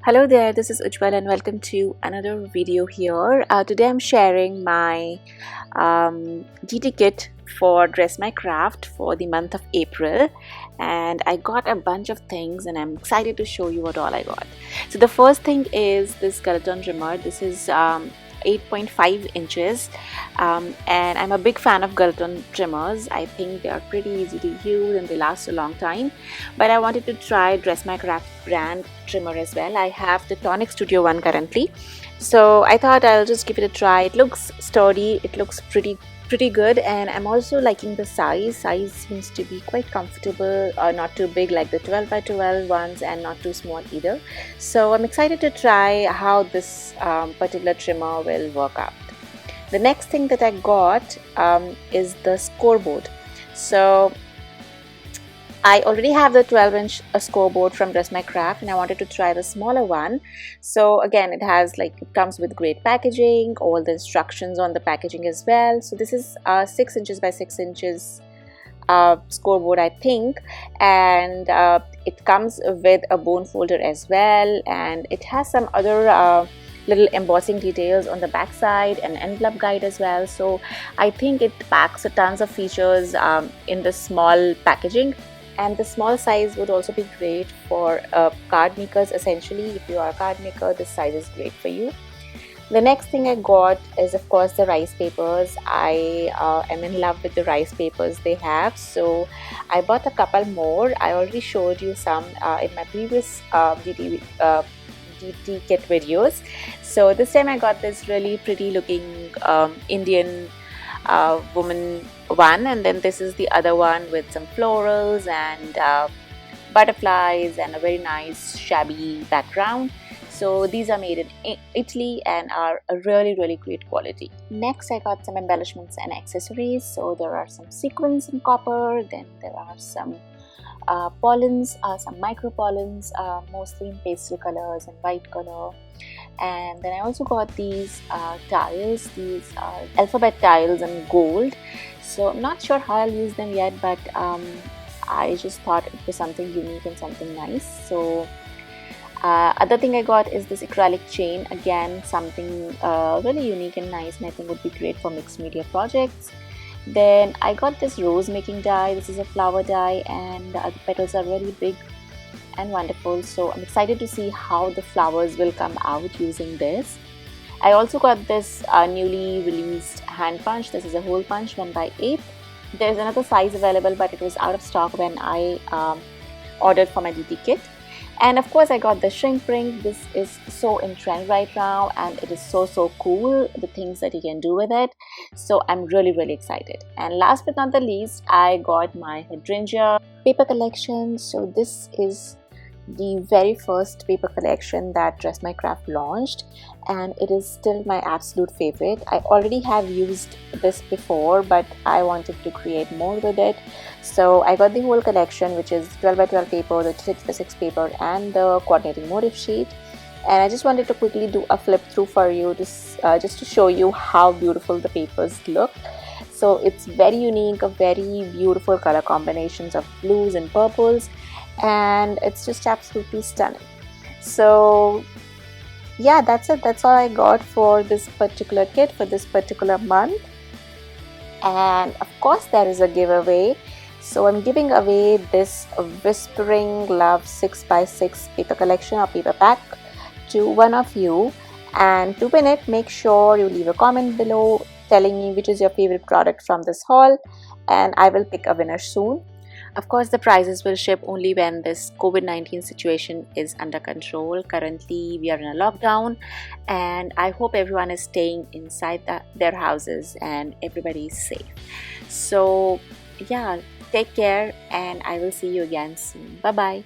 Hello there, this is Ujjwal and welcome to another video here. Today I'm sharing my DT kit for Dress My Craft for the month of April, and I got a bunch of things and I'm excited to show you what all I got. So the first thing is this skeleton trimmer. This is 8.5 inches and I'm a big fan of skeleton trimmers. I think they are pretty easy to use and they last a long time, but I wanted to try Dress My Craft brand trimmer as well. I have the Tonic Studio one currently, so I thought I'll just give it a try. It looks sturdy, it looks pretty good, and I'm also liking the size. Seems to be quite comfortable, not too big like the 12 by 12 ones and not too small either. So I'm excited to try how this particular trimmer will work out. The next thing that I got is the Scoreboard. So I already have the 12-inch scoreboard from Dress My Craft and I wanted to try the smaller one. So again, it comes with great packaging, all the instructions on the packaging as well. So this is 6 inches by 6 inches scoreboard, I think, and it comes with a bone folder as well, and it has some other little embossing details on the back side and envelope guide as well. So I think it packs a tons of features in the small packaging. And the small size would also be great for card makers. Essentially, if you are a card maker, this size is great for you. The next thing I got is, of course, the rice papers. I am in love with the rice papers they have, so I bought a couple more. I already showed you some in my previous DT kit videos. So this time I got this really pretty looking Indian woman one, and then this is the other one with some florals and butterflies and a very nice shabby background. So these are made in Italy and are a really great quality. Next I got some embellishments and accessories. So there are some sequins in copper, then there are some pollens, some micro pollens, mostly in pastel colors and white color. And then I also got these tiles. These are alphabet tiles in gold. So I'm not sure how I'll use them yet, but I just thought it was something unique and something nice. So other thing I got is this acrylic chain. Again, something really unique and nice, and I think would be great for mixed media projects. Then I got this rose making die. This is a flower die, and the petals are really big and wonderful. So I'm excited to see how the flowers will come out using this. I also got this newly released hand punch. This is a hole punch 1/8. There's another size available, but it was out of stock when I ordered for my DT kit. And of course I got the shrink ring. This is so in trend right now and it is so cool, the things that you can do with it. So I'm really excited. And last but not the least, I got my hydrangea paper collection. So this is the very first paper collection that Dress My Craft launched, and it is still my absolute favorite. I already have used this before, but I wanted to create more with it. So I got the whole collection, which is 12 by 12 paper, the 6 by 6 paper, and the coordinating motif sheet. And I just wanted to quickly do a flip through for you, just to show you how beautiful the papers look. So it's very unique, a very beautiful color combinations of blues and purples, and it's just absolutely stunning. So yeah, that's it. That's all I got for this particular kit for this particular month. And of course there is a giveaway. So I'm giving away this Whispering Love 6 by 6 paper collection or paper pack to one of you, and to win it, make sure you leave a comment below telling me which is your favorite product from this haul, and I will pick a winner soon. Of course, the prizes will ship only when this COVID-19 situation is under control. Currently, we are in a lockdown, and I hope everyone is staying inside their houses and everybody is safe. So, yeah, take care, and I will see you again soon. Bye-bye.